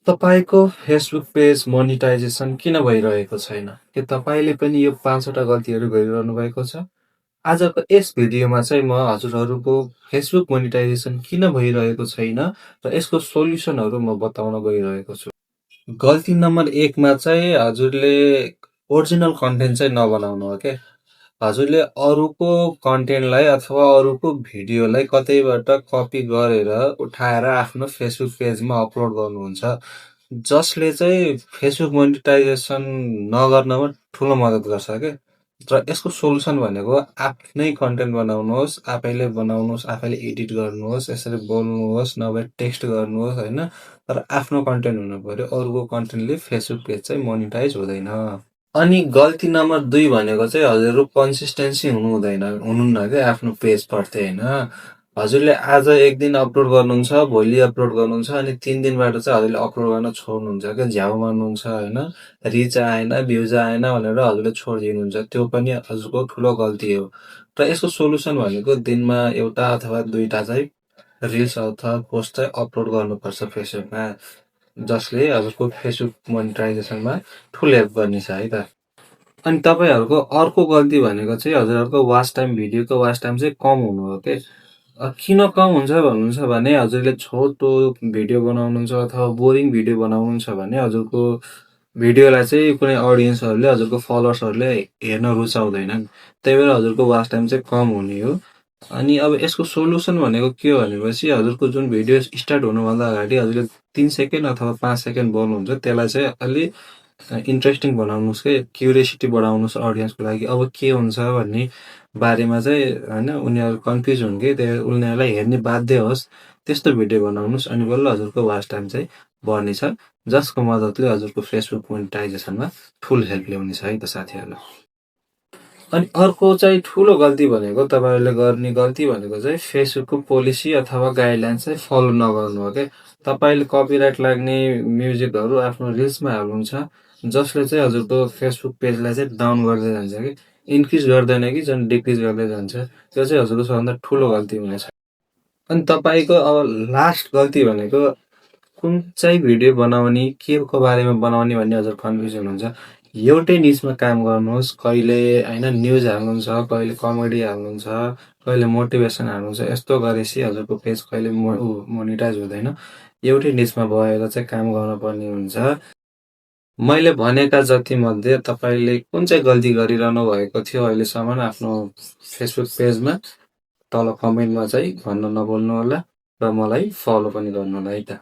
तपाईँको Facebook page monetisation किन भइरहेको छैन? के तपाईँले पनि यो 5 वटा गल्तीहरू गरिरहनु भएको छ? आजको यस भिडियोमा चाहिँ म हजुरहरूको फेसबुक मोनिटाइजेसन किन भइरहेको छैन र यसको सोल्युसनहरू म बताउन गइरहेको छु। गल्ती नम्बर 1 मा चाहिँ हजुरले ओरिजिनल कन्टेन्ट चाहिँ नबनाउनु हो के। हजुरले अरूको कन्टेन्टलाई अथवा अरूको भिडियोलाई कतैबाट कपी गरेर उठाएर आफ्नो फेसबुक पेजमा अपलोड गर्नुहुन्छ। जसले चाहिँ फेसबुक मोनिटाइजेसन नगर्नमा ठुलो मद्दत गर्छ के। र यसको सोल्युसन भनेको आफ्नै कन्टेन्ट बनाउनुहोस्, आफैले बनाउनुहोस्, आफैले एडिट गर्नुहोस्, यसरी बोल्नुहोस्, नभए टेक्स्ट गर्नुहोस् होइन। तर आफ्नो कन्टेन्ट हुनु पर्यो। अरूको कन्टेन्टले फेसबुक पेज चाहिँ मोनिटाइज हुँदैन। अनि गल्ती नम्बर 2 भनेको चाहिँ हजुरहरू कन्सिस्टेन्सी हुनुहुन्न क्या आफ्नो पेजप्रति होइन। हजुरले आज एक दिन अपलोड गर्नुहुन्छ, भोलि अपलोड गर्नुहुन्छ अनि 3 दिनबाट चाहिँ हजुरले अपलोड गर्न छोड्नुहुन्छ क्या, झ्याउ मार्नुहुन्छ होइन। रिच आएन, भ्युज आएन भनेर हजुरले छोडिदिनुहुन्छ। त्यो पनि हजुरको ठुलो गल्ती हो। र यसको सोल्युसन भनेको दिनमा एउटा अथवा 2टा चाहिँ रिल्स अथवा पोस्ट चाहिँ अपलोड गर्नुपर्छ फेसबुकमा। जसले हजुरको फेसबुक मोनिटाइजेसनमा ठुलो हेल्प गर्नेछ है त। अनि तपाईँहरूको अर्को गल्ती भनेको चाहिँ हजुरहरूको वाच टाइम, भिडियोको वाच टाइम चाहिँ कम हुनु हो के। किन कम हुन्छ भन्नुहुन्छ भने हजुरले छोटो भिडियो बनाउनुहुन्छ अथवा बोरिङ भिडियो बनाउनुहुन्छ भने हजुरको भिडियोलाई चाहिँ कुनै अडियन्सहरूले, हजुरको फलोवर्सहरूले हेर्न रुचाउँदैनन्। त्यही भएर हजुरको वाच टाइम चाहिँ कम हुने हो। अनि अब यसको सोल्युसन भनेको के हो भनेपछि हजुरको जुन भिडियो स्टार्ट हुनुभन्दा अगाडि हजुरले 3 सेकेन्ड अथवा 5 सेकेन्ड बोल्नुहुन्छ, त्यसलाई चाहिँ अलि इन्ट्रेस्टिङ बनाउनुहोस् के, क्युरियोसिटी बढाउनुहोस् अडियन्सको लागि। अब के हुन्छ भन्ने बारेमा चाहिँ होइन उनीहरू कन्फ्युज हुन् कि, त्यही उनीहरूलाई हेर्ने बाध्य होस् त्यस्तो भिडियो बनाउनुहोस्। अनि बल्ल हजुरको वाच टाइम चाहिँ बढ्नेछ, जसको मद्दतले हजुरको फेसबुक मोनिटाइजेसनमा ठुलो हेल्प ल्याउनेछ है त साथीहरू। अनि अर्को चाहिँ ठुलो गल्ती भनेको तपाईँहरूले गर्ने गल्ती भनेको चाहिँ फेसबुकको पोलिसी अथवा गाइडलाइन चाहिँ फलो नगर्नु हो क्या। तपाईँले कपिराइट लाग्ने म्युजिकहरू आफ्नो रिल्समा हाल्नुहुन्छ, जसले चाहिँ हजुरको फेसबुक पेजलाई चाहिँ डाउन गर्दै जान्छ कि, इन्क्रिज गर्दैन कि झन् डिक्रिज गर्दै जान्छ। त्यो चाहिँ हजुरको सबभन्दा ठुलो गल्ती हुनेछ। अनि तपाईँको अब लास्ट गल्ती भनेको कुन चाहिँ भिडियो बनाउने, के को बारेमा बनाउने भन्ने हजुर कन्फ्युजन हुन्छ। एउटै निचमा काम गर्नुहोस्। कहिले होइन न्युज हाल्नुहुन्छ, कहिले कमेडी हाल्नुहुन्छ, कहिले मोटिभेसन हाल्नुहुन्छ। यस्तो गरेपछि हजुरको पेज कहिले मोनिटाइज हुँदैन। एउटै निचमा भएर चाहिँ काम गर्नुपर्ने हुन्छ। मैले भनेका जतिमध्ये तपाईँले कुन चाहिँ गल्ती गरिरहनु भएको थियो अहिलेसम्म आफ्नो फेसबुक पेजमा, तल कमेन्टमा चाहिँ भन्न नभुल्नु होला र मलाई फलो पनि गर्नु होला है त।